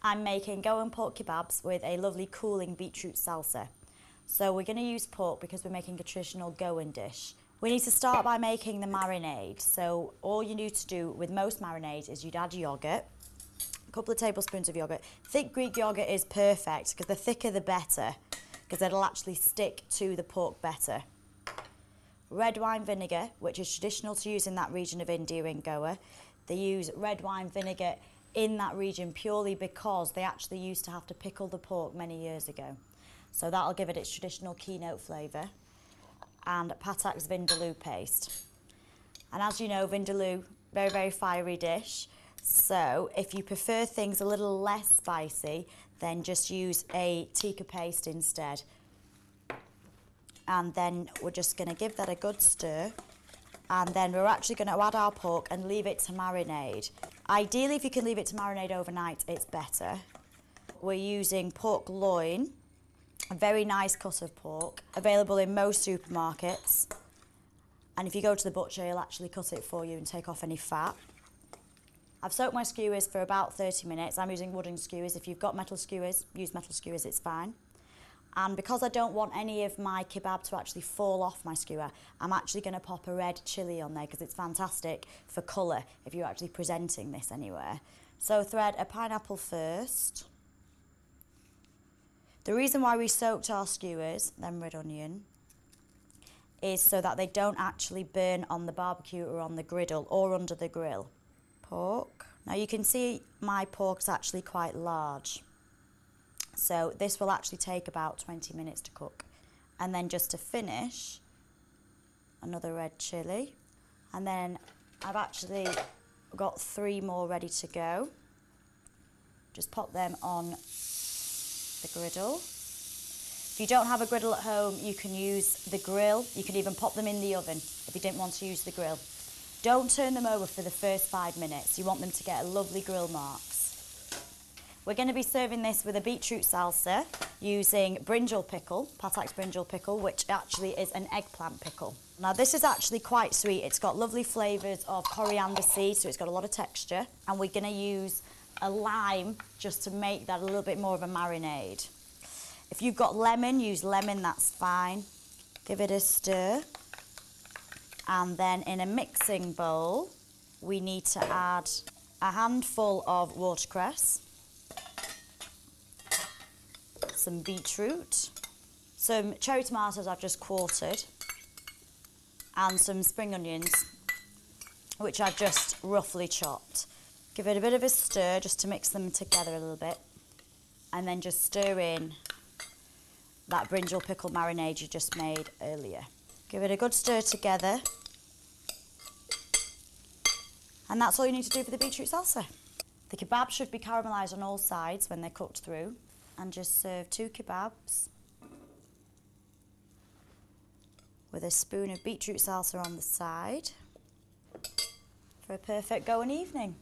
I'm making Goan pork kebabs with a lovely cooling beetroot salsa. So we're going to use pork because we're making a traditional Goan dish. We need to start by making the marinade. So all you need to do with most marinades is you'd add yoghurt, a couple of tablespoons of yoghurt. Thick Greek yoghurt is perfect because the thicker the better, because it'll actually stick to the pork better. Red wine vinegar, which is traditional to use in that region of India in Goa. They use red wine vinegar in that region purely because they actually used to have to pickle the pork many years ago. So that'll give it its traditional keynote flavour. And Patak's vindaloo paste. And as you know, vindaloo, very, very fiery dish. So if you prefer things a little less spicy, then just use a tikka paste instead. And then we're just going to give that a good stir. And then we're actually going to add our pork and leave it to marinade. Ideally, if you can leave it to marinade overnight, it's better. We're using pork loin, a very nice cut of pork, available in most supermarkets. And if you go to the butcher, he'll actually cut it for you and take off any fat. I've soaked my skewers for about 30 minutes. I'm using wooden skewers. If you've got metal skewers, use metal skewers, it's fine. And because I don't want any of my kebab to actually fall off my skewer, I'm actually going to pop a red chilli on there because it's fantastic for colour if you're actually presenting this anywhere. So thread a pineapple first. The reason why we soaked our skewers, then red onion, is so that they don't actually burn on the barbecue or on the griddle or under the grill. Pork. Now you can see my pork's actually quite large. So this will actually take about 20 minutes to cook. And then just to finish, another red chilli. And then I've actually got 3 more ready to go. Just pop them on the griddle. If you don't have a griddle at home, you can use the grill. You can even pop them in the oven if you didn't want to use the grill. Don't turn them over for the first 5 minutes. You want them to get a lovely grill marks. We're going to be serving this with a beetroot salsa using brinjal pickle, Patak's brinjal pickle, which actually is an eggplant pickle. Now this is actually quite sweet. It's got lovely flavours of coriander seeds, so it's got a lot of texture. And we're going to use a lime just to make that a little bit more of a marinade. If you've got lemon, use lemon, that's fine. Give it a stir. And then in a mixing bowl, we need to add a handful of watercress, some beetroot, some cherry tomatoes I've just quartered, and some spring onions, which I've just roughly chopped. Give it a bit of a stir just to mix them together a little bit, and then just stir in that brinjal pickle marinade you just made earlier. Give it a good stir together, and that's all you need to do for the beetroot salsa. The kebab should be caramelised on all sides when they're cooked through. And just serve 2 kebabs with a spoon of beetroot salsa on the side for a perfect Goan evening.